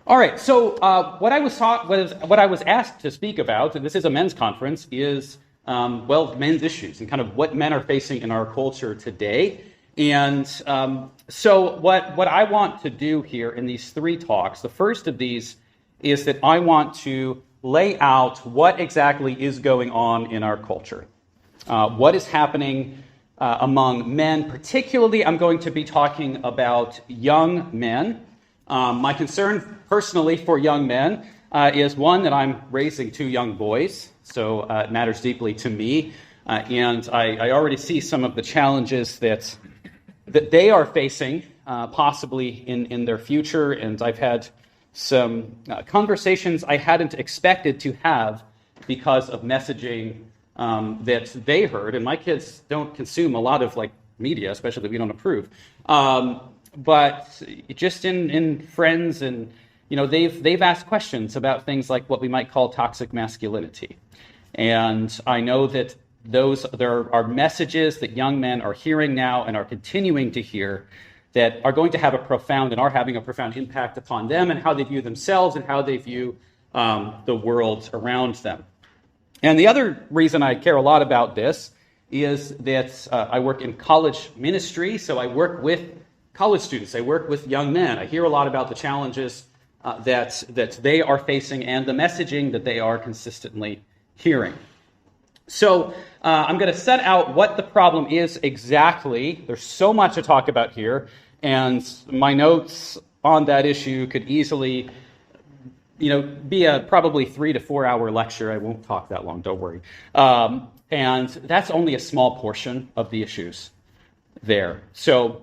All right, so what I was asked to speak about, and this is a men's conference, is men's issues and kind of what men are facing in our culture today. And so what I want to do here in these three talks, the first of these is that I want to lay out what exactly is going on in our culture, what is happening among men. Particularly, I'm going to be talking about young men. My concern personally for young men is one, that I'm raising two young boys, so it matters deeply to me. And I already see some of the challenges that they are facing, possibly in their future. And I've had some conversations I hadn't expected to have because of messaging that they heard. And my kids don't consume a lot of media, especially if we don't approve. But just in friends, and they've asked questions about things like what we might call toxic masculinity. And I know that there are messages that young men are hearing now and are continuing to hear that are going to have and are having a profound impact upon them and how they view themselves and how they view the world around them. And the other reason I care a lot about this is that I work in college ministry, so I work with college students. I work with young men. I hear a lot about the challenges that they are facing and the messaging that they are consistently hearing. So I'm going to set out what the problem is exactly. There's so much to talk about here, and my notes on that issue could easily be a probably 3 to 4 hour lecture. I won't talk that long, don't worry. And that's only a small portion of the issues there. So,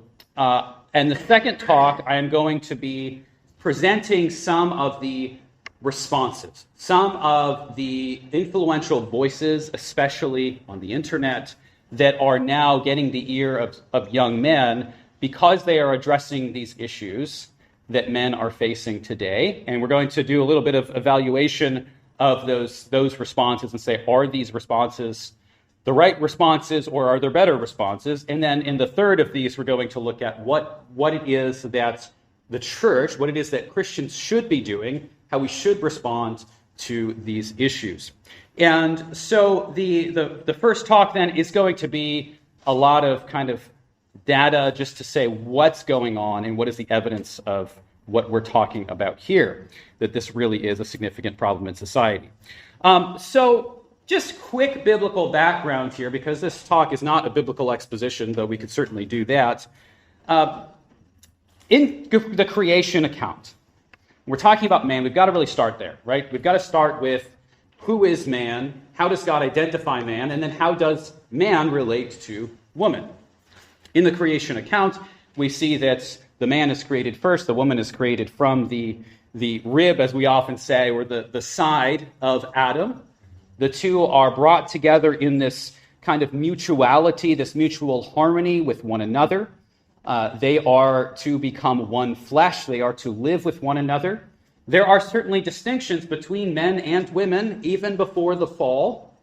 and the second talk, I am going to be presenting some of the responses, some of the influential voices, especially on the internet, that are now getting the ear of young men because they are addressing these issues that men are facing today. And we're going to do a little bit of evaluation of those responses and say, are these responses the right responses, or are there better responses? And then in the third of these, we're going to look at what it is that the church, what it is that Christians should be doing, how we should respond to these issues. And so the first talk then is going to be a lot of kind of data just to say what's going on and what is the evidence of what we're talking about here, that this really is a significant problem in society. So just quick biblical background here, because this talk is not a biblical exposition, though we could certainly do that. In the creation account, we're talking about man. We've got to really start there, right? We've got to start with who is man, how does God identify man, and then how does man relate to woman? In the creation account, we see that the man is created first, the woman is created from the rib, as we often say, or the side of Adam. The two are brought together in this kind of mutuality, this mutual harmony with one another. They are to become one flesh. They are to live with one another. There are certainly distinctions between men and women even before the fall,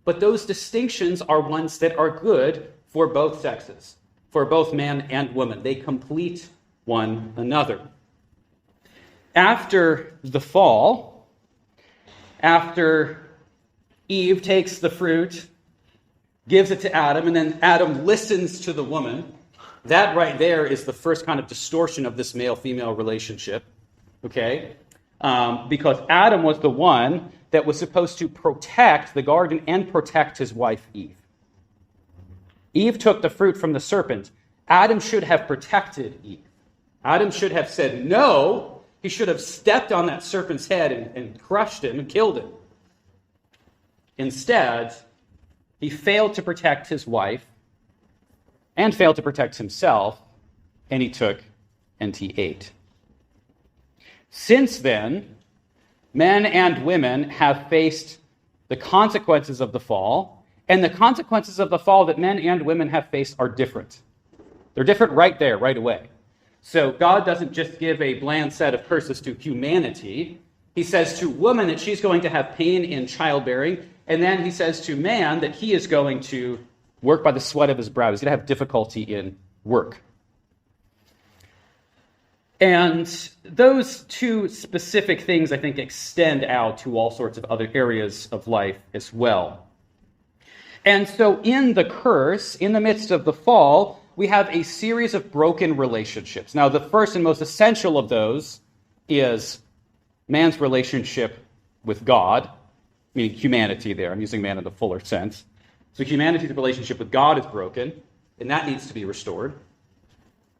but those distinctions are ones that are good for both sexes, for both man and woman. They complete one another. After the fall, after Eve takes the fruit, gives it to Adam, and then Adam listens to the woman. That right there is the first kind of distortion of this male-female relationship, okay? Because Adam was the one that was supposed to protect the garden and protect his wife Eve. Eve took the fruit from the serpent. Adam should have protected Eve. Adam should have said no. He should have stepped on that serpent's head and crushed him and killed him. Instead, he failed to protect his wife and failed to protect himself, and he took and he ate. Since then, men and women have faced the consequences of the fall, and the consequences of the fall that men and women have faced are different. They're different right there, right away. So God doesn't just give a bland set of curses to humanity. He says to woman that she's going to have pain in childbearing, and then he says to man that he is going to work by the sweat of his brow. He's going to have difficulty in work. And those two specific things, I think, extend out to all sorts of other areas of life as well. And so in the curse, in the midst of the fall, we have a series of broken relationships. Now, the first and most essential of those is man's relationship with God, meaning humanity there. I'm using man in the fuller sense. So humanity's relationship with God is broken, and that needs to be restored.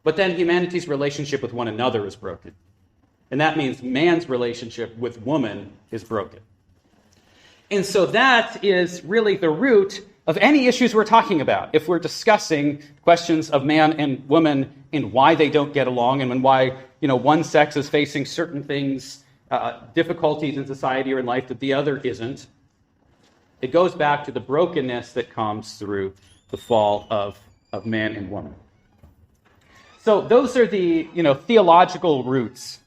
But then humanity's relationship with one another is broken. And that means man's relationship with woman is broken. And so that is really the root of any issues we're talking about. If we're discussing questions of man and woman and why they don't get along and why, one sex is facing certain things, difficulties in society or in life that the other isn't, it goes back to the brokenness that comes through the fall of man and woman. So those are the, theological roots.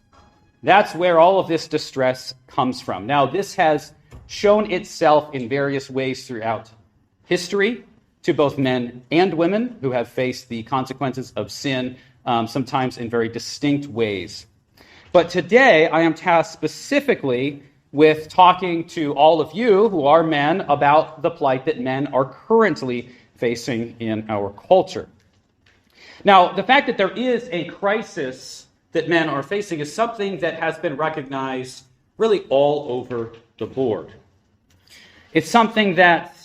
That's where all of this distress comes from. Now, this has shown itself in various ways throughout history to both men and women who have faced the consequences of sin, sometimes in very distinct ways. But today, I am tasked specifically with talking to all of you who are men about the plight that men are currently facing in our culture. Now, the fact that there is a crisis that men are facing is something that has been recognized really all over the board. It's something that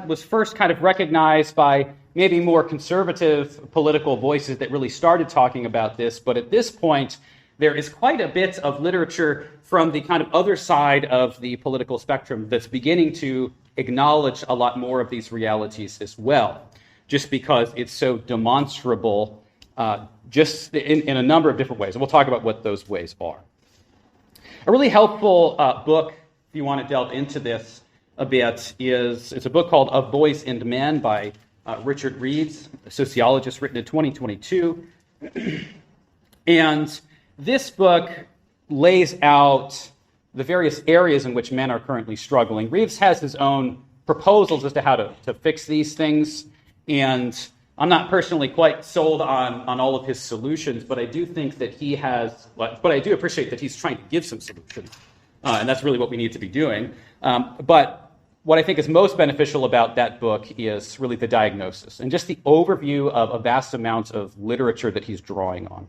was first kind of recognized by maybe more conservative political voices that really started talking about this, but at this point, there is quite a bit of literature from the kind of other side of the political spectrum that's beginning to acknowledge a lot more of these realities as well, just because it's so demonstrable just in a number of different ways. And we'll talk about what those ways are. A really helpful book, if you want to delve into this a bit, it's a book called Of Boys and Men by Richard Reeves, a sociologist, written in 2022. And this book lays out the various areas in which men are currently struggling. Reeves has his own proposals as to how to fix these things, and I'm not personally quite sold on all of his solutions, but I do think that but I do appreciate that he's trying to give some solutions, and that's really what we need to be doing. But what I think is most beneficial about that book is really the diagnosis and just the overview of a vast amount of literature that he's drawing on.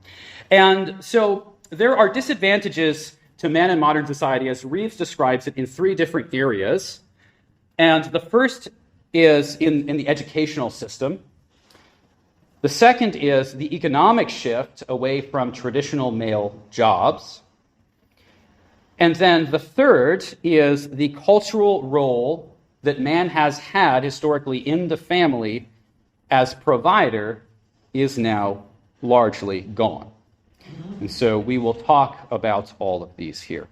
And so there are disadvantages to men in modern society, as Reeves describes it, in three different areas. And the first is in the educational system. The second is the economic shift away from traditional male jobs. And then the third is the cultural role that man has had historically in the family as provider is now largely gone. And so we will talk about all of these here.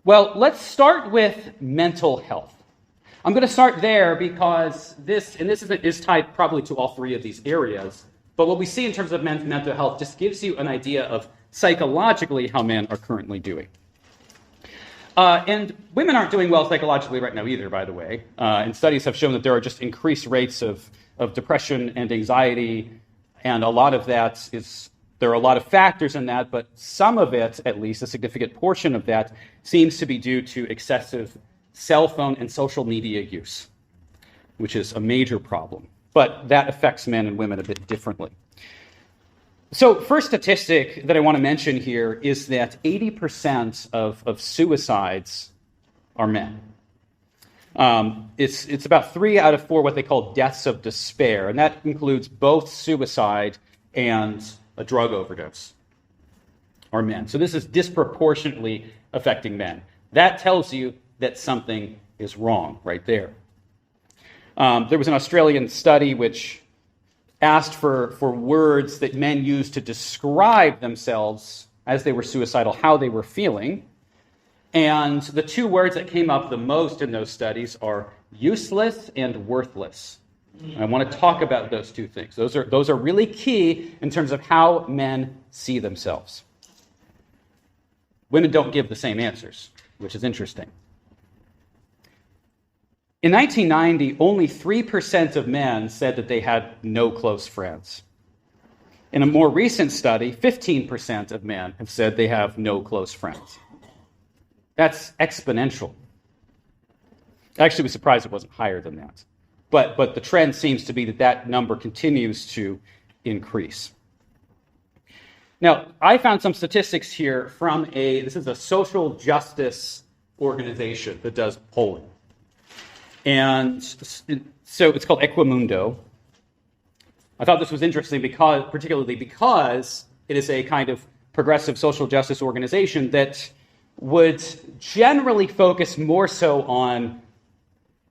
Well, let's start with mental health. I'm going to start there because this is tied probably to all three of these areas, but what we see in terms of men's mental health just gives you an idea of psychologically how men are currently doing. And women aren't doing well psychologically right now either, by the way. And studies have shown that there are just increased rates of depression and anxiety, and a lot of that there are a lot of factors in that, but some of it, at least a significant portion of that, seems to be due to excessive cell phone and social media use, which is a major problem. But that affects men and women a bit differently. So first statistic that I want to mention here is that 80% of suicides are men. It's about 3 out of 4 what they call deaths of despair, and that includes both suicide and a drug overdose are men. So this is disproportionately affecting men. That tells you that something is wrong right there. There was an Australian study which asked for words that men used to describe themselves as they were suicidal, how they were feeling. And the 2 words that came up the most in those studies are useless and worthless. I want to talk about those 2 things. Those are really key in terms of how men see themselves. Women don't give the same answers, which is interesting. In 1990, only 3% of men said that they had no close friends. In a more recent study, 15% of men have said they have no close friends. That's exponential. I actually was surprised it wasn't higher than that. But the trend seems to be that number continues to increase. Now, I found some statistics here from this is a social justice organization that does polling. And so it's called Equimundo. I thought this was interesting particularly because it is a kind of progressive social justice organization that would generally focus more so on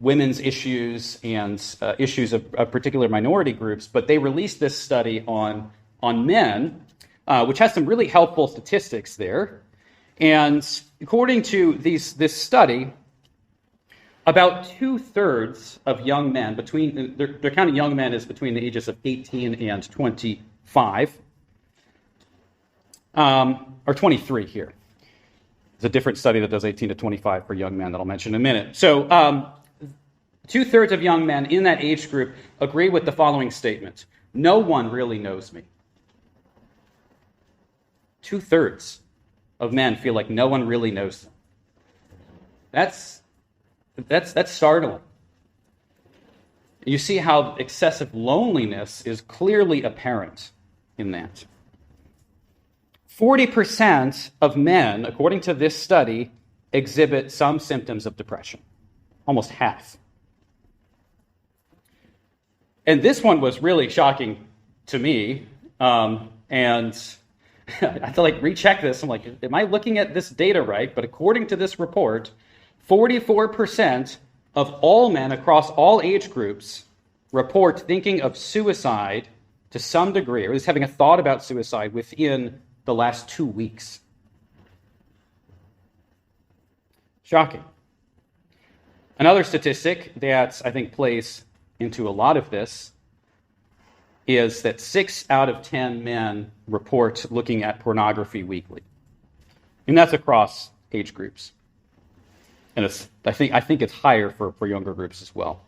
women's issues and issues of particular minority groups, but they released this study on men, which has some really helpful statistics there. And according to this study, about 2/3 of young men they're counting young men as between the ages of 18 and 25, or 23 here. There's a different study that does 18 to 25 for young men that I'll mention in a minute. So 2/3 of young men in that age group agree with the following statement: no one really knows me. 2/3 of men feel like no one really knows them. That's startling. You see how excessive loneliness is clearly apparent in that. 40% of men, according to this study, exhibit some symptoms of depression. Almost half. And this one was really shocking to me. And I had to recheck this. I'm like, am I looking at this data right? But according to this report, 44% of all men across all age groups report thinking of suicide to some degree, or at least having a thought about suicide within the last 2 weeks. Shocking. Another statistic that I think plays into a lot of this is that 6 out of 10 men report looking at pornography weekly. And that's across age groups. And I think it's higher for younger groups as well.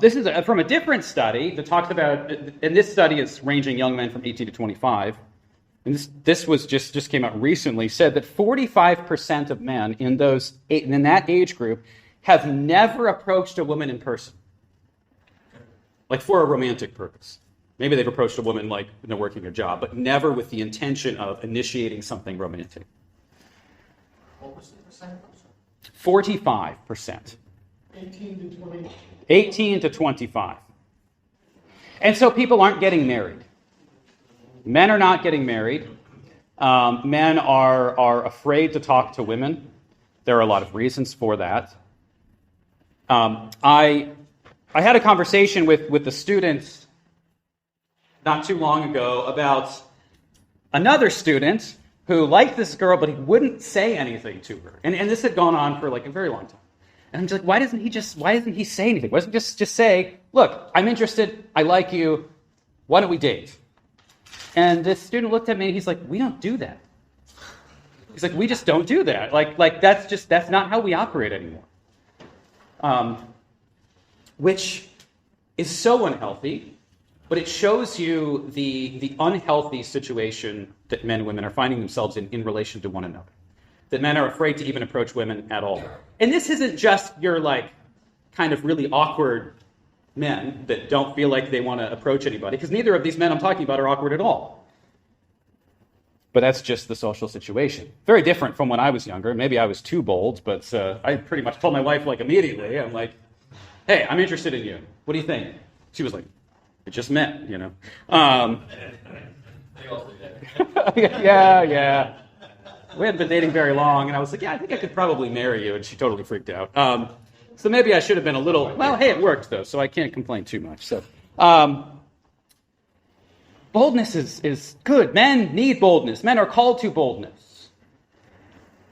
This is from a different study that talks about, and this study is ranging young men from 18 to 25. And this was just came out recently, said that 45% of men in that age group have never approached a woman in person, like for a romantic purpose. Maybe they've approached a woman like they're working a job, but never with the intention of initiating something romantic. What was the percent? 45%. 18 to 20. 18 to 25. And so people aren't getting married. Men are not getting married. Men are afraid to talk to women. There are a lot of reasons for that. I had a conversation with the students not too long ago about another student who liked this girl, but he wouldn't say anything to her. And this had gone on for a very long time. And I'm just like, why doesn't he say anything? Why doesn't he just say, look, I'm interested, I like you, why don't we date? And this student looked at me and he's like, we don't do that. He's like, we just don't do that. That's not how we operate anymore. Which is so unhealthy, but it shows you the unhealthy situation that men and women are finding themselves in relation to one another. That men are afraid to even approach women at all. And this isn't just your kind of really awkward men that don't feel like they want to approach anybody, because neither of these men I'm talking about are awkward at all. But that's just the social situation. Very different from when I was younger. Maybe I was too bold, but I pretty much told my wife immediately. I'm like, hey, I'm interested in you. What do you think? She was like, it just met, Yeah. We hadn't been dating very long, and I was like, yeah, I think I could probably marry you, and she totally freaked out. So maybe I should have been a little, well, hey, it worked, though, so I can't complain too much. So, boldness is good. Men need boldness. Men are called to boldness.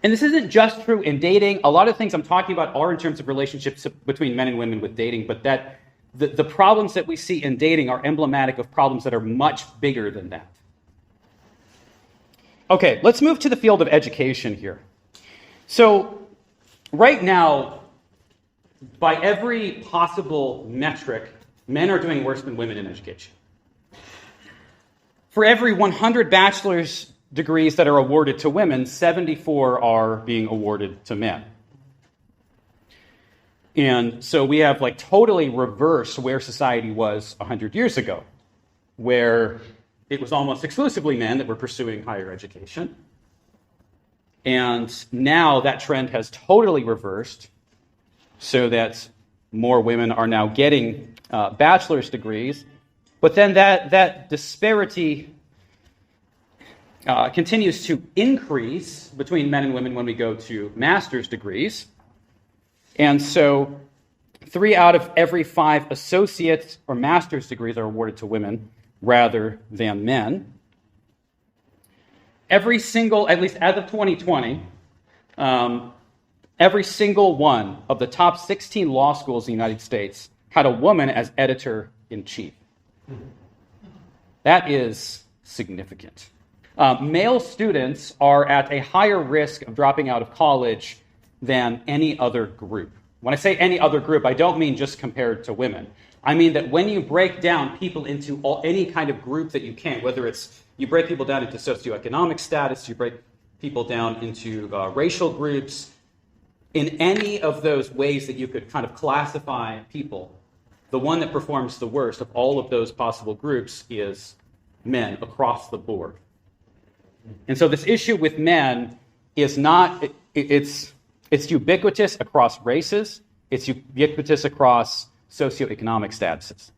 And this isn't just true in dating. A lot of things I'm talking about are in terms of relationships between men and women with dating, but that the problems that we see in dating are emblematic of problems that are much bigger than that. Okay, let's move to the field of education here. So, right now, by every possible metric, men are doing worse than women in education. For every 100 bachelor's degrees that are awarded to women, 74 are being awarded to men. And so we have like totally reversed where society was 100 years ago, where it was almost exclusively men that were pursuing higher education. And now that trend has totally reversed, so that more women are now getting bachelor's degrees. But then that disparity continues to increase between men and women when we go to master's degrees. And so 3 out of every 5 associate or master's degrees are awarded to women rather than men. Every single, at least as of 2020, every single one of the top 16 law schools in the United States had a woman as editor-in-chief. That is significant. Male students are at a higher risk of dropping out of college than any other group. When I say any other group, I don't mean just compared to women. I mean that when you break down people into any kind of group that you can, whether it's you break people down into socioeconomic status, you break people down into racial groups, in any of those ways that you could kind of classify people, the one that performs the worst of all of those possible groups is men across the board. And so this issue with men is not, it's ubiquitous across races, it's ubiquitous across socioeconomic statuses.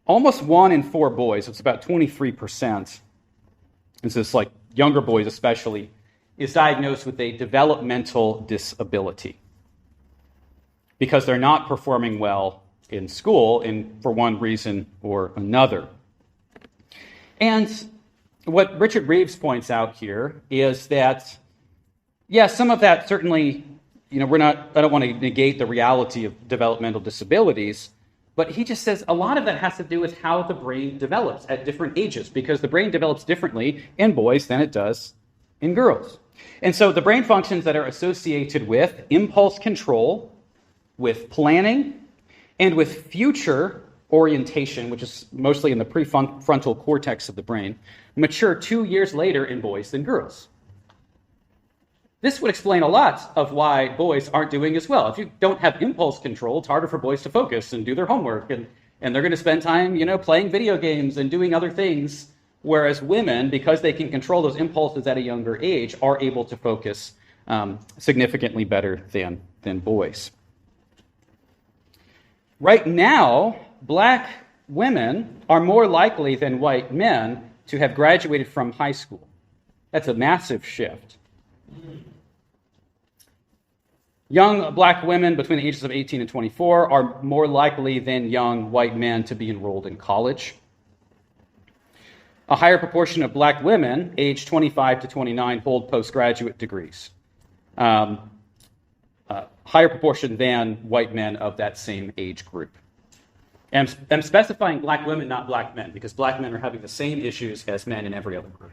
Almost 1 in 4 boys, it's about 23%, and so it's like younger boys especially, is diagnosed with a developmental disability because they're not performing well in school for one reason or another. And what Richard Reeves points out here is that, some of that certainly, I don't want to negate the reality of developmental disabilities, but he just says a lot of that has to do with how the brain develops at different ages, because the brain develops differently in boys than it does in girls. And so the brain functions that are associated with impulse control, with planning, and with future orientation, which is mostly in the prefrontal cortex of the brain, mature 2 years later in boys than girls. This would explain a lot of why boys aren't doing as well. If you don't have impulse control, it's harder for boys to focus and do their homework, and they're going to spend time, playing video games and doing other things, whereas women, because they can control those impulses at a younger age, are able to focus significantly better than boys. Right now, black women are more likely than white men to have graduated from high school. That's a massive shift. Young black women between the ages of 18 and 24 are more likely than young white men to be enrolled in college. A higher proportion of black women aged 25 to 29 hold postgraduate degrees. Higher proportion than white men of that same age group. And I'm specifying black women, not black men, because black men are having the same issues as men in every other group.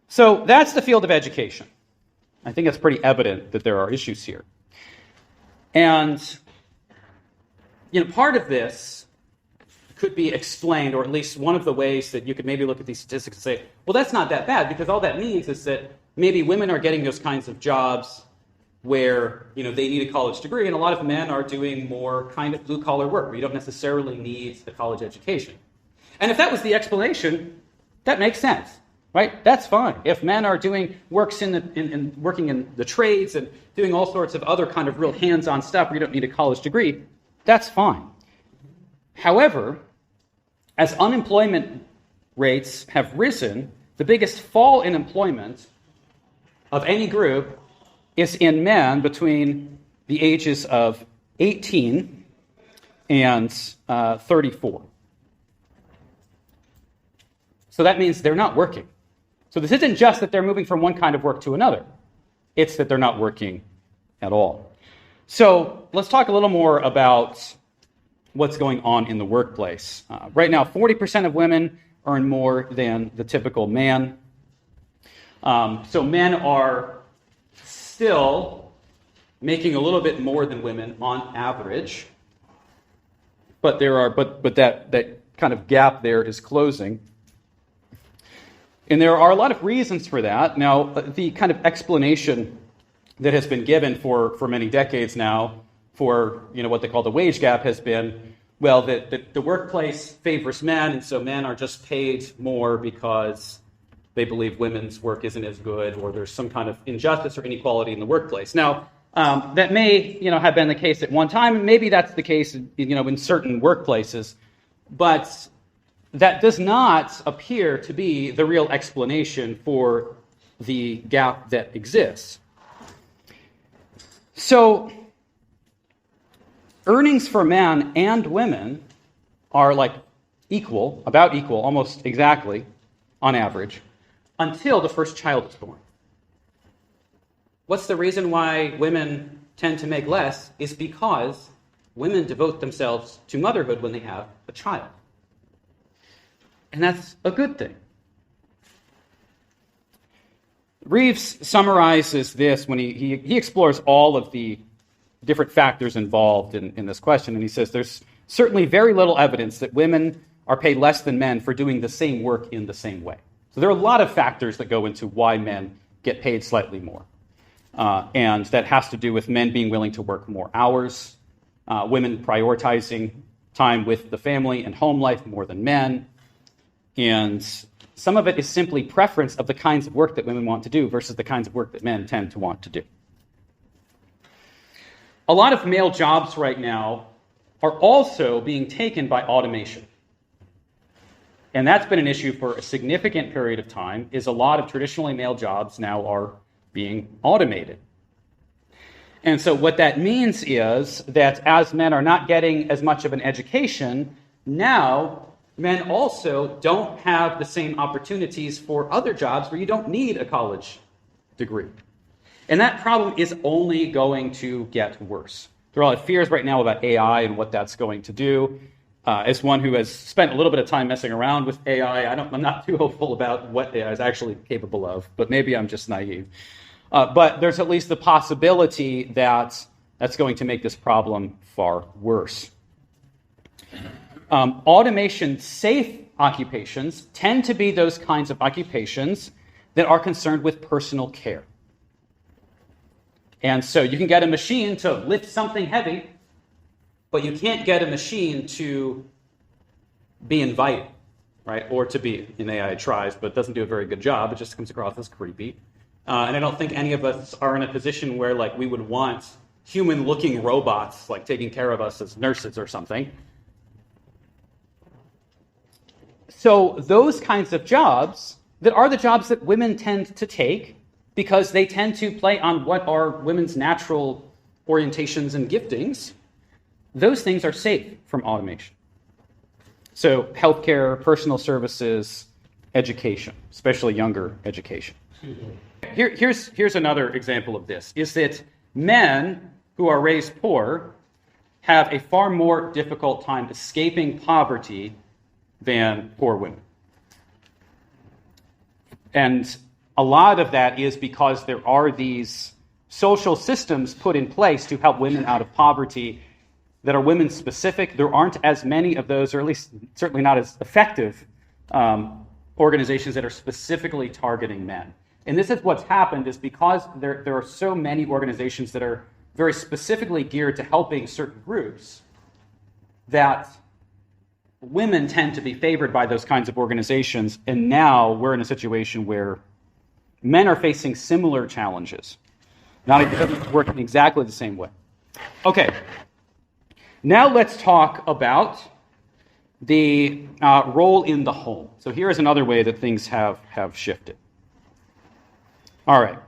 So that's the field of education. I think it's pretty evident that there are issues here. And part of this could be explained, or at least one of the ways that you could maybe look at these statistics and say, well, that's not that bad, because all that means is that maybe women are getting those kinds of jobs where they need a college degree, and a lot of men are doing more kind of blue-collar work where you don't necessarily need a college education. And if that was the explanation, that makes sense, right? That's fine. If men are doing working in the trades and doing all sorts of other kind of real hands-on stuff where you don't need a college degree, that's fine. However, as unemployment rates have risen, the biggest fall in employment of any group is in men between the ages of 18 and 34. So that means they're not working. So this isn't just that they're moving from one kind of work to another. It's that they're not working at all. So let's talk a little more about what's going on in the workplace. Right now, 40% of women earn more than the typical man. So men are still making a little bit more than women on average. But that kind of gap there is closing. And there are a lot of reasons for that. Now, the kind of explanation that has been given for many decades now for what they call the wage gap has been, well, that the workplace favors men, and so men are just paid more because they believe women's work isn't as good, or there's some kind of injustice or inequality in the workplace. Now, that may have been the case at one time, and maybe that's the case in certain workplaces, but that does not appear to be the real explanation for the gap that exists. So, earnings for men and women are about equal, almost exactly, on average, until the first child is born. What's the reason why women tend to make less? Is because women devote themselves to motherhood when they have a child. And that's a good thing. Reeves summarizes this when he explores all of the different factors involved in this question, and he says there's certainly very little evidence that women are paid less than men for doing the same work in the same way. So there are a lot of factors that go into why men get paid slightly more. And that has to do with men being willing to work more hours, women prioritizing time with the family and home life more than men, and some of it is simply preference of the kinds of work that women want to do versus the kinds of work that men tend to want to do. A lot of male jobs right now are also being taken by automation. And that's been an issue for a significant period of time, is a lot of traditionally male jobs now are being automated. And so what that means is that as men are not getting as much of an education, now men also don't have the same opportunities for other jobs where you don't need a college degree. And that problem is only going to get worse. There are a lot of fears right now about AI and what that's going to do. As one who has spent a little bit of time messing around with AI, I'm not too hopeful about what AI is actually capable of, but maybe I'm just naive. But there's at least the possibility that that's going to make this problem far worse. Automation-safe occupations tend to be those kinds of occupations that are concerned with personal care. And so you can get a machine to lift something heavy, but you can't get a machine to be inviting, right? Or to be, in AI tries, but doesn't do a very good job. It just comes across as creepy. And I don't think any of us are in a position where we would want human-looking robots taking care of us as nurses or something. So those kinds of jobs that are the jobs that women tend to take because they tend to play on what are women's natural orientations and giftings, those things are safe from automation. So healthcare, personal services, education, especially younger education. Here's another example of this, is that men who are raised poor have a far more difficult time escaping poverty than poor women. And a lot of that is because there are these social systems put in place to help women out of poverty that are women-specific. There aren't as many of those, or at least certainly not as effective organizations that are specifically targeting men. And this is what's happened, is because there are so many organizations that are very specifically geared to helping certain groups, that women tend to be favored by those kinds of organizations, and now we're in a situation where men are facing similar challenges. Not working exactly the same way. Okay, now let's talk about the role in the home. So here is another way that things have shifted. All right.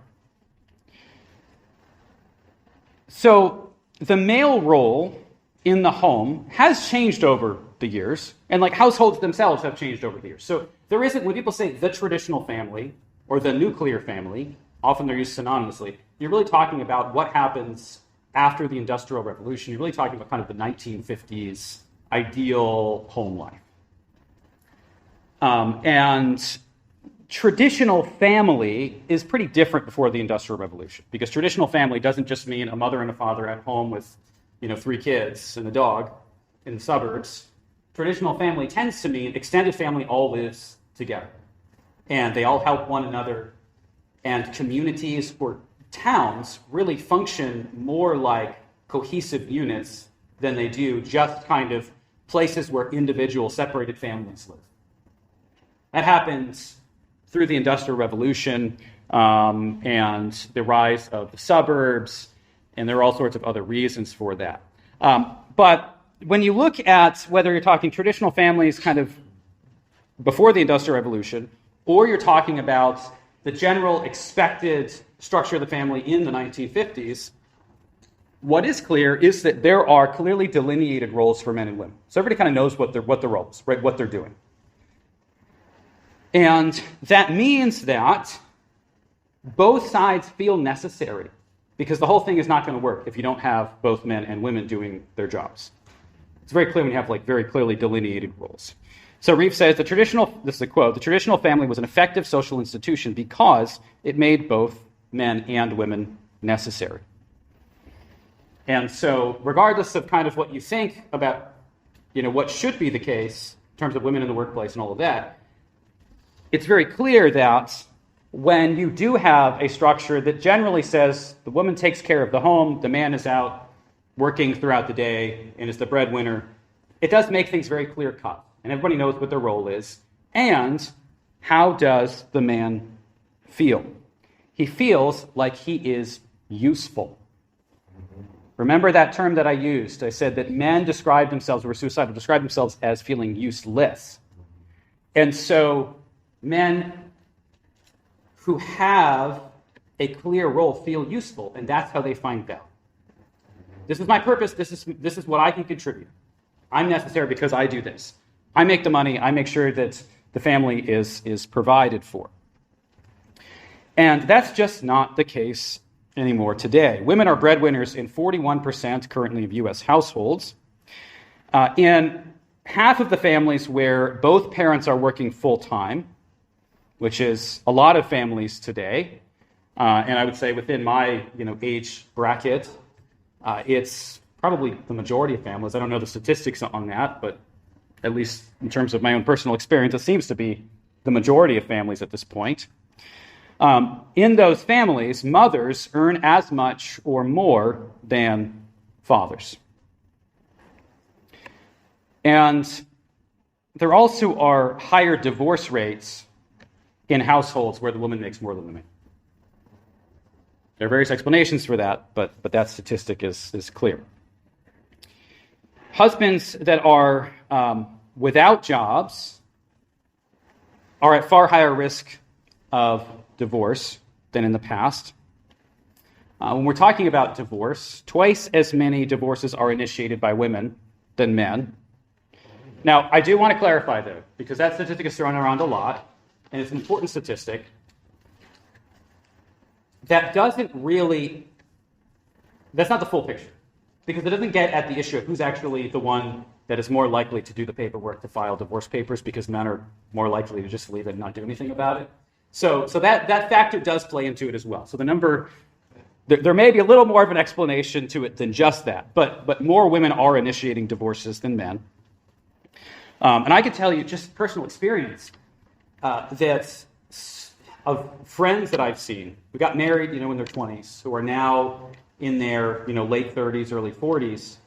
So the male role in the home has changed over the years, and households themselves have changed over the years. So there isn't, when people say the traditional family or the nuclear family, often they're used synonymously, you're really talking about what happens after the Industrial Revolution. You're really talking about kind of the 1950s ideal home life. And traditional family is pretty different before the Industrial Revolution, because traditional family doesn't just mean a mother and a father at home with 3 kids and a dog in the suburbs. Traditional family tends to mean extended family all lives together, and they all help one another, and communities or towns really function more like cohesive units than they do just kind of places where individual separated families live. That happens through the Industrial Revolution and the rise of the suburbs, and there are all sorts of other reasons for that. But when you look at whether you're talking traditional families kind of before the Industrial Revolution, or you're talking about the general expected structure of the family in the 1950s, what is clear is that there are clearly delineated roles for men and women. So everybody kind of knows what the roles, right, what they're doing. And that means that both sides feel necessary, because the whole thing is not going to work if you don't have both men and women doing their jobs. It's very clear when you have very clearly delineated roles. So Reeve says, this is a quote, "The traditional family was an effective social institution because it made both men and women necessary." And so regardless of kind of what you think about, what should be the case in terms of women in the workplace and all of that, it's very clear that when you do have a structure that generally says the woman takes care of the home, the man is out working throughout the day and is the breadwinner, it does make things very clear-cut. And everybody knows what their role is. And how does the man feel? He feels like he is useful. Remember that term that I used? I said that men described themselves, who were suicidal, described themselves as feeling useless. And so men who have a clear role feel useful, and that's how they find value. This is my purpose. This is what I can contribute. I'm necessary because I do this. I make the money. I make sure that the family is provided for. And that's just not the case anymore today. Women are breadwinners in 41% currently of U.S. households. In half of the families where both parents are working full-time, which is a lot of families today, and I would say within my age bracket, it's probably the majority of families. I don't know the statistics on that, but at least in terms of my own personal experience, it seems to be the majority of families at this point. In those families, mothers earn as much or more than fathers. And there also are higher divorce rates in households where the woman makes more than the man. There are various explanations for that, but that statistic is clear. Husbands that are without jobs are at far higher risk of divorce than in the past. When we're talking about divorce, twice as many divorces are initiated by women than men. Now, I do want to clarify, though, because that statistic is thrown around a lot, and it's an important statistic. That's not the full picture, because it doesn't get at the issue of who's actually the one that is more likely to do the paperwork to file divorce papers, because men are more likely to just leave it and not do anything about it. So that factor does play into it as well. So the number, there may be a little more of an explanation to it than just that, but more women are initiating divorces than men. And I can tell you, just personal experience, that of friends that I've seen who got married, in their 20s, who are now in their, late 30s, early 40s,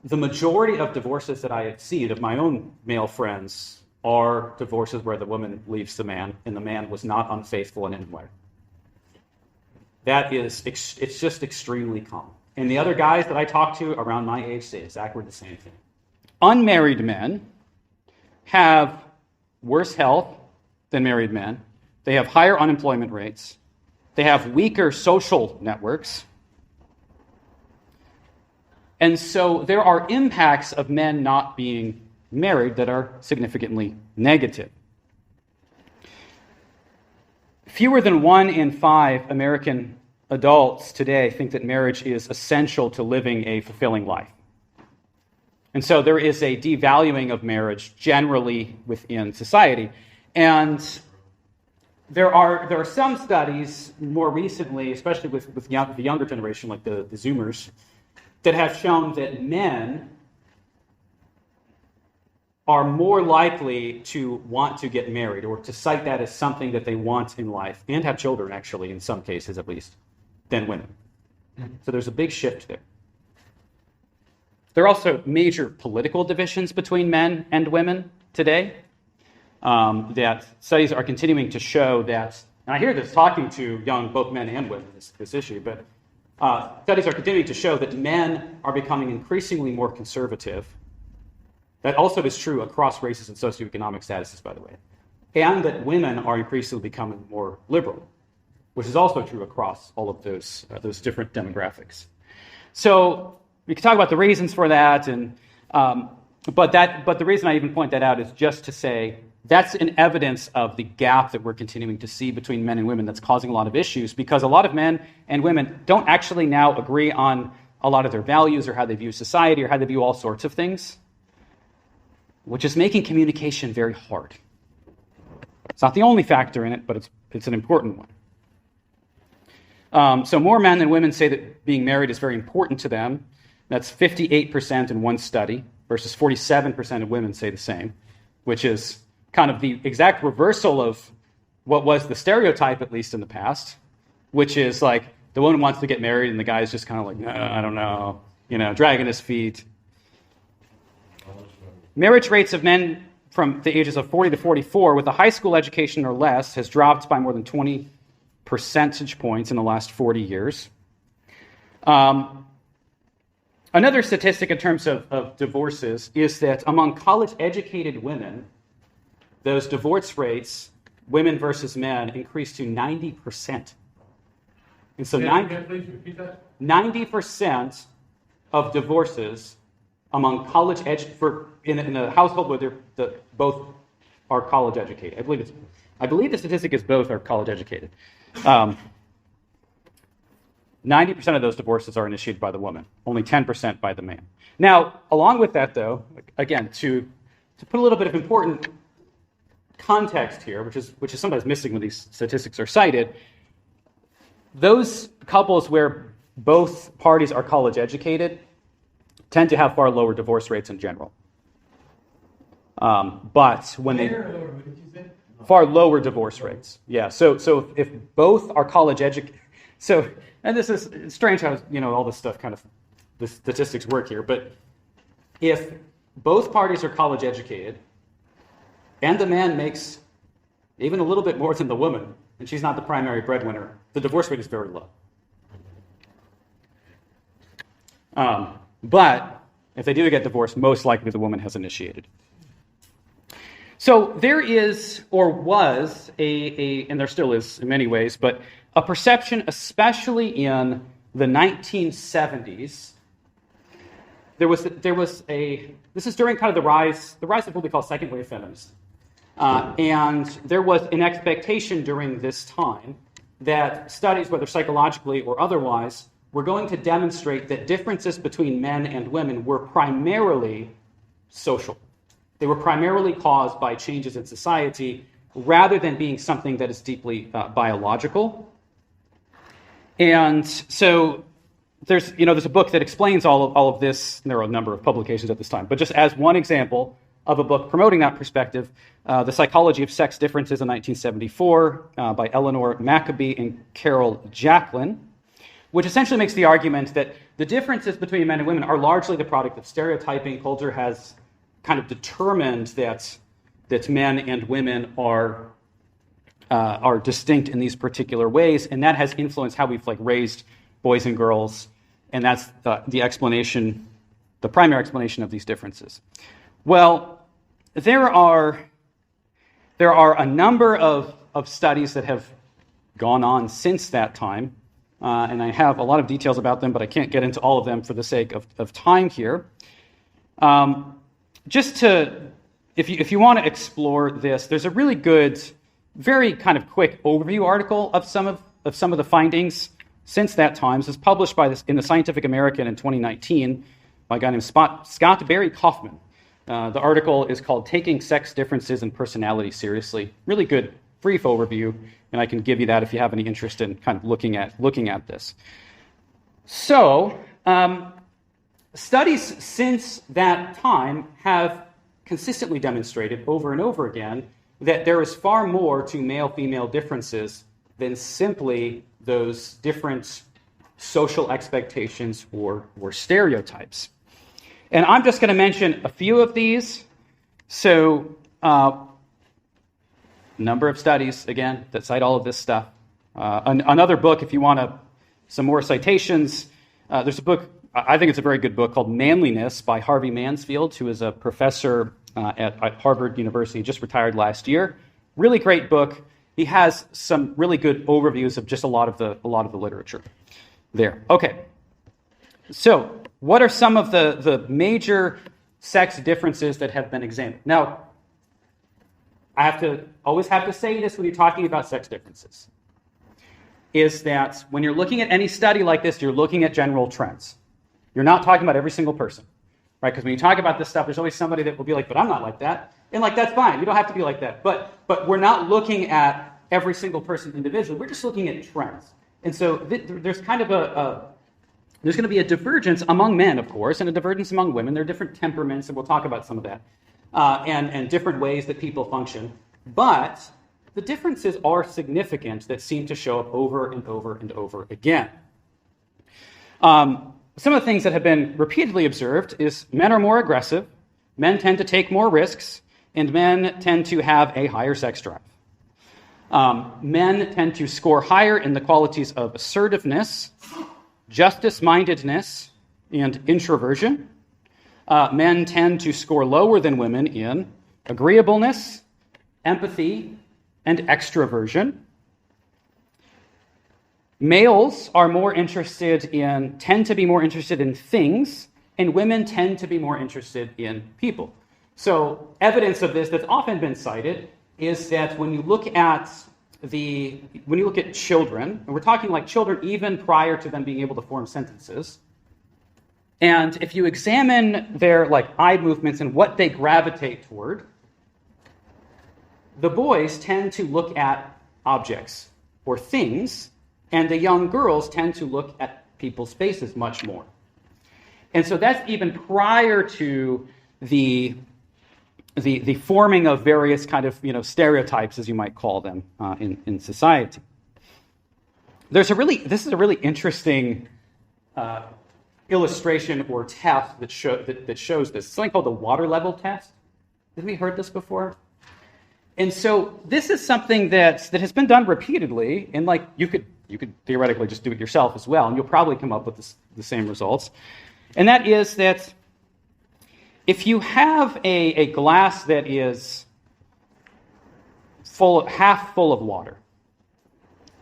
the majority of divorces that I have seen of my own male friends are divorces where the woman leaves the man and the man was not unfaithful in any way. It's just extremely common. And the other guys that I talk to around my age say exactly the same thing. Unmarried men have worse health than married men. They have higher unemployment rates. They have weaker social networks. And so there are impacts of men not being married that are significantly negative. Fewer than 1 in 5 American adults today think that marriage is essential to living a fulfilling life. And so there is a devaluing of marriage generally within society. And there are some studies more recently, especially with the younger generation, like the Zoomers, that have shown that men are more likely to want to get married or to cite that as something that they want in life and have children, actually, in some cases at least, than women. So there's a big shift there. There are also major political divisions between men and women today that studies are continuing to show that, and I hear this talking to both men and women, this issue, but studies are continuing to show that men are becoming increasingly more conservative. That also is true across races and socioeconomic statuses, by the way. And that women are increasingly becoming more liberal, which is also true across all of those different demographics. So we can talk about the reasons for that, but the reason I even point that out is just to say that's an evidence of the gap that we're continuing to see between men and women that's causing a lot of issues, because a lot of men and women don't actually now agree on a lot of their values or how they view society or how they view all sorts of things, which is making communication very hard. It's not the only factor in it, but it's an important one. So more men than women say that being married is very important to them. That's 58% in one study versus 47% of women say the same, which is kind of the exact reversal of what was the stereotype, at least in the past, which is like the woman wants to get married and the guy's just kind of like, I don't know, dragging his feet. Marriage rates of men from the ages of 40 to 44 with a high school education or less has dropped by more than 20 percentage points in the last 40 years. Another statistic in terms of divorces is that among college-educated women, those divorce rates, women versus men, increased to 90%. And so 90% of divorces among in a household where both are college educated. I believe the statistic is both are college educated. 90% of those divorces are initiated by the woman, only 10% by the man. Now, along with that, though, again, to put a little bit of important context here, which is sometimes missing when these statistics are cited, those couples where both parties are college educated tend to have far lower divorce rates in general. But when far lower divorce rates, yeah. So if both are college educated, and this is strange how all this stuff kind of the statistics work here, but if both parties are college educated and the man makes even a little bit more than the woman, and she's not the primary breadwinner, the divorce rate is very low. But if they do get divorced, most likely the woman has initiated. So there is, or was, and there still is in many ways, but a perception, especially in the 1970s, this is during kind of the rise of what we call second wave feminism. And there was an expectation during this time that studies, whether psychologically or otherwise, were going to demonstrate that differences between men and women were primarily social. They were primarily caused by changes in society rather than being something that is deeply biological. And so there's a book that explains all of this. There are a number of publications at this time, but just as one example of a book promoting that perspective, The Psychology of Sex Differences in 1974 by Eleanor Maccabee and Carol Jacklin, which essentially makes the argument that the differences between men and women are largely the product of stereotyping. Culture has kind of determined that men and women are distinct in these particular ways, and that has influenced how we've raised boys and girls, and that's the explanation, the primary explanation of these differences. Well, there are a number of studies that have gone on since that time, and I have a lot of details about them, but I can't get into all of them for the sake of time here. If you want to explore this, there's a really good, very kind of quick overview article of some of the findings since that time. This was published in the Scientific American in 2019 by a guy named Scott Barry Kaufman. The article is called Taking Sex Differences and Personality Seriously. Really good, brief overview, and I can give you that if you have any interest in kind of looking at this. So, studies since that time have consistently demonstrated over and over again that there is far more to male-female differences than simply those different social expectations or stereotypes. And I'm just going to mention a few of these. So, number of studies, again, that cite all of this stuff. Another book, if you want some more citations, there's a book, I think it's a very good book, called Manliness by Harvey Mansfield, who is a professor at Harvard University, just retired last year. Really great book. He has some really good overviews of just a lot of the literature there. Okay, so what are some of the major sex differences that have been examined? Now, I always have to say this when you're talking about sex differences, is that when you're looking at any study like this, you're looking at general trends. You're not talking about every single person, right? Because when you talk about this stuff, there's always somebody that will be like, but I'm not like that. And like, that's fine. You don't have to be like that. But we're not looking at every single person individually. We're just looking at trends. And so there's kind of there's going to be a divergence among men, of course, and a divergence among women. There are different temperaments, and we'll talk about some of that, and different ways that people function. But the differences are significant that seem to show up over and over and over again. Some of the things that have been repeatedly observed is men are more aggressive, men tend to take more risks, and men tend to have a higher sex drive. Men tend to score higher in the qualities of assertiveness, justice-mindedness, and introversion. Men tend to score lower than women in agreeableness, empathy, and extroversion. Males tend to be more interested in things, and women tend to be more interested in people. So evidence of this that's often been cited is that when you look at children, and we're talking like children even prior to them being able to form sentences, and if you examine their eye movements and what they gravitate toward, the boys tend to look at objects or things, and the young girls tend to look at people's faces much more. And so that's even prior to the forming of various kind of stereotypes, as you might call them, in society. This is a really interesting illustration or test that shows this. It's something called the water level test. Have we heard this before? And so this is something that has been done repeatedly, and you could theoretically just do it yourself as well, and you'll probably come up with the same results. And that is that if you have a glass that is half full of water,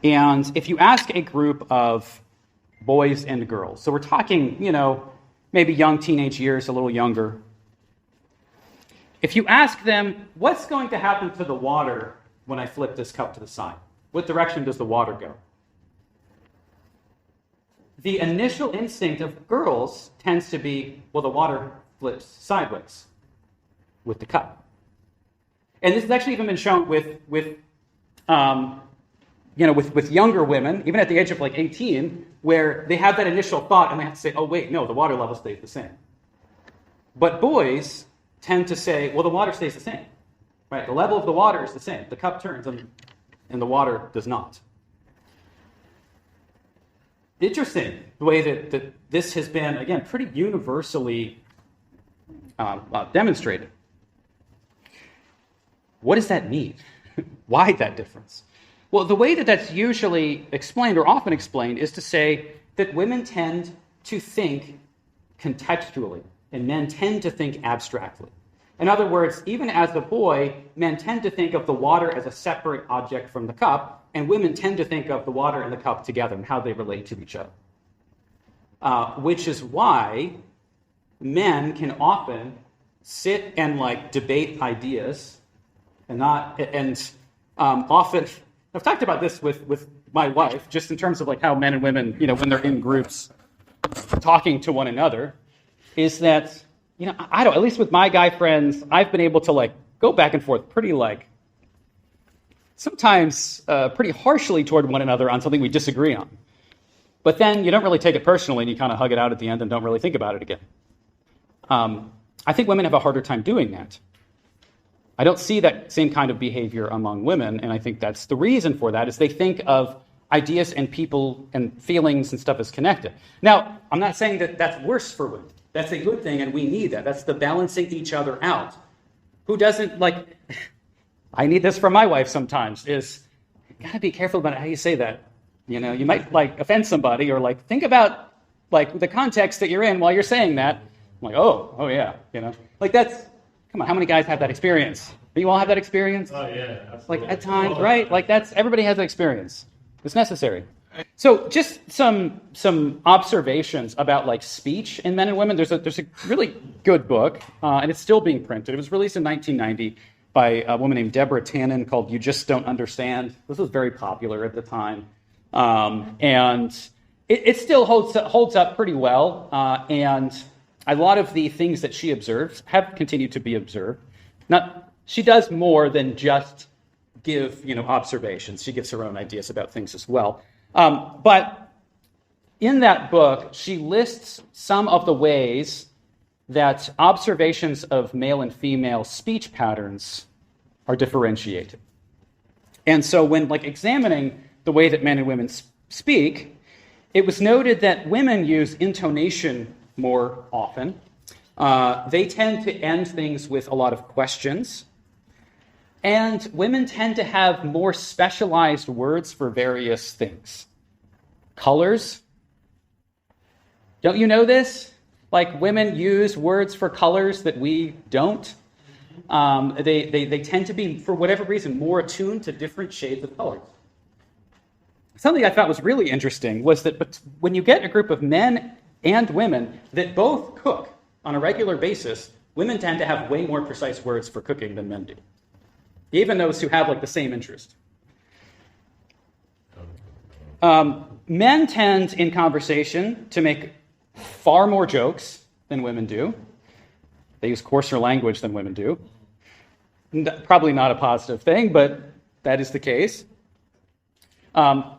and if you ask a group of boys and girls, so we're talking, maybe young teenage years, a little younger, if you ask them, what's going to happen to the water when I flip this cup to the side? What direction does the water go? The initial instinct of girls tends to be, well, the water flips sideways with the cup. And this has actually even been shown with younger women, even at the age of 18, where they have that initial thought and they have to say, oh, wait, no, the water level stays the same. But boys tend to say, well, the water stays the same, right? The level of the water is the same. The cup turns and the water does not. Interesting, the way that this has been, again, pretty universally demonstrated. What does that mean? Why that difference? Well, the way that that's usually explained or often explained is to say that women tend to think contextually and men tend to think abstractly. In other words, even as a boy, men tend to think of the water as a separate object from the cup, and women tend to think of the water and the cup together and how they relate to each other. Which is why men can often sit and debate ideas and often, I've talked about this with my wife, just in terms of how men and women, when they're in groups talking to one another, is that, I don't, at least with my guy friends, I've been able to like go back and forth pretty like, sometimes pretty harshly toward one another on something we disagree on. But then you don't really take it personally and you kind of hug it out at the end and don't really think about it again. I think women have a harder time doing that. I don't see that same kind of behavior among women, and I think that's the reason for that, is they think of ideas and people and feelings and stuff as connected. Now, I'm not saying that that's worse for women. That's a good thing, and we need that. That's the balancing each other out. Who doesn't, like, I need this from my wife sometimes, is you gotta be careful about how you say that. You might, like, offend somebody, or, like, think about, like, the context that you're in while you're saying that. I'm like, oh yeah, Like, that's, come on, how many guys have that experience? Do you all have that experience? Oh, yeah, absolutely. Like, at times, right? Like, everybody has that experience. It's necessary. So just some observations about like speech in men and women. There's a really good book, and it's still being printed. It was released in 1990 by a woman named Deborah Tannen called "You Just Don't Understand." This was very popular at the time, and it still holds up pretty well. And a lot of the things that she observes have continued to be observed. She does more than just give observations. She gives her own ideas about things as well. But in that book, she lists some of the ways that observations of male and female speech patterns are differentiated. And so when like examining the way that men and women speak, it was noted that women use intonation more often. They tend to end things with a lot of questions. And women tend to have more specialized words for various things. Colors. Don't you know this? Like, women use words for colors that we don't. They tend to be, for whatever reason, more attuned to different shades of colors. Something I thought was really interesting was that when you get a group of men and women that both cook on a regular basis, women tend to have way more precise words for cooking than men do. Even those who have like the same interest. Men tend in conversation to make far more jokes than women do. They use coarser language than women do. Probably not a positive thing, but that is the case. Tannen,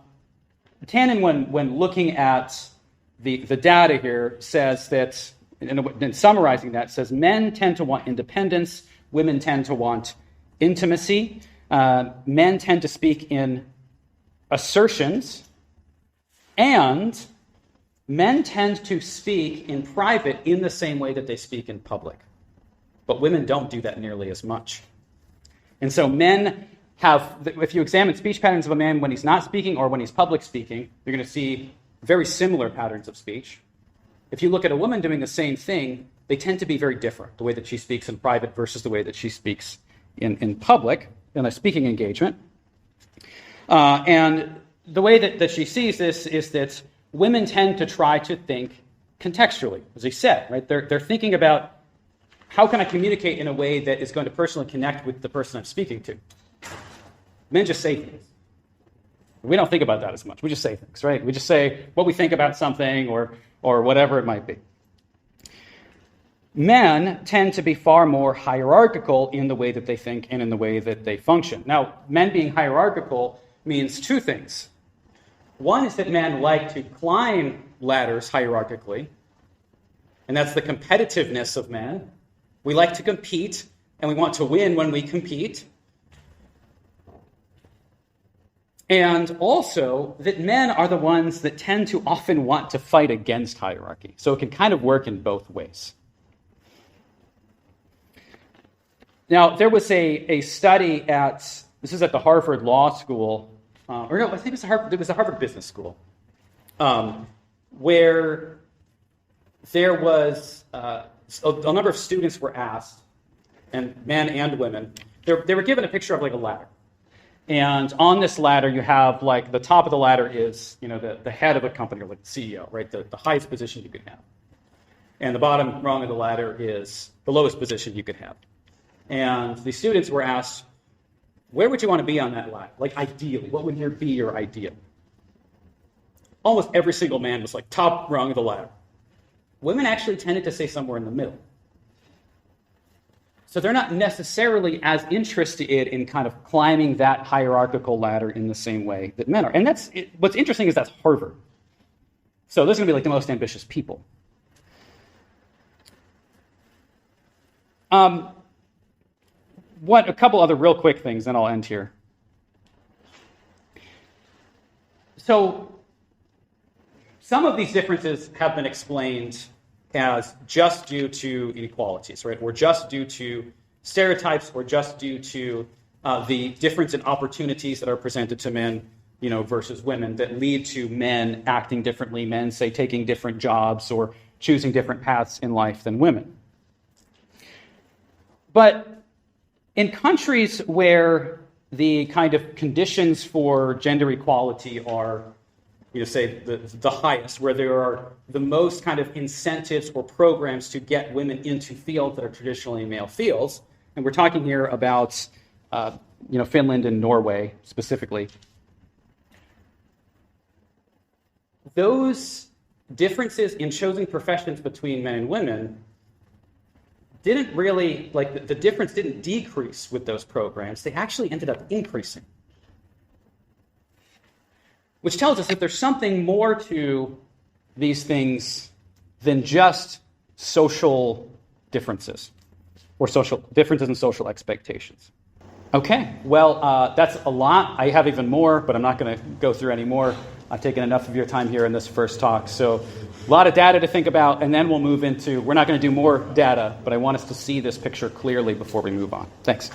when looking at the data here, says that, in summarizing that, says men tend to want independence, women tend to want intimacy. Men tend to speak in assertions, and men tend to speak in private in the same way that they speak in public. But women don't do that nearly as much. And so men have, if you examine speech patterns of a man when he's not speaking or when he's public speaking, you're going to see very similar patterns of speech. If you look at a woman doing the same thing, they tend to be very different, the way that she speaks in private versus the way that she speaks in public, in a speaking engagement. And the way that she sees this is that women tend to try to think contextually, as he said, right? They're thinking about, how can I communicate in a way that is going to personally connect with the person I'm speaking to? Men just say things. We don't think about that as much. We just say things, right? We just say what we think about something or whatever it might be. Men tend to be far more hierarchical in the way that they think and in the way that they function. Now, men being hierarchical means two things. One is that men like to climb ladders hierarchically, and that's the competitiveness of men. We like to compete, and we want to win when we compete. And also that men are the ones that tend to often want to fight against hierarchy. So it can kind of work in both ways. Now, there was a study this is at the Harvard Law School, I think it was the Harvard Business School, where there was a number of students were asked, and men and women, they were given a picture of like a ladder. And on this ladder, you have like the top of the ladder is, the head of a company, or like the CEO, right? The highest position you could have. And the bottom rung of the ladder is the lowest position you could have. And the students were asked, where would you want to be on that ladder? Like ideally, what would be your ideal? Almost every single man was like top rung of the ladder. Women actually tended to say somewhere in the middle. So they're not necessarily as interested in kind of climbing that hierarchical ladder in the same way that men are. And what's interesting is that's Harvard. So those are going to be like the most ambitious people. A couple other real quick things, then I'll end here. So some of these differences have been explained as just due to inequalities, right? Or just due to stereotypes, or just due to the difference in opportunities that are presented to men, versus women, that lead to men acting differently, men, say, taking different jobs or choosing different paths in life than women. But in countries where the kind of conditions for gender equality are, say, the highest, where there are the most kind of incentives or programs to get women into fields that are traditionally male fields, and we're talking here about, Finland and Norway specifically, those differences in choosing professions between men and women didn't really, the difference didn't decrease with those programs. They actually ended up increasing. Which tells us that there's something more to these things than just social differences or social differences in social expectations. Okay, well, that's a lot. I have even more, but I'm not going to go through any more. I've taken enough of your time here in this first talk. So a lot of data to think about, and then we'll move into, we're not going to do more data, but I want us to see this picture clearly before we move on. Thanks.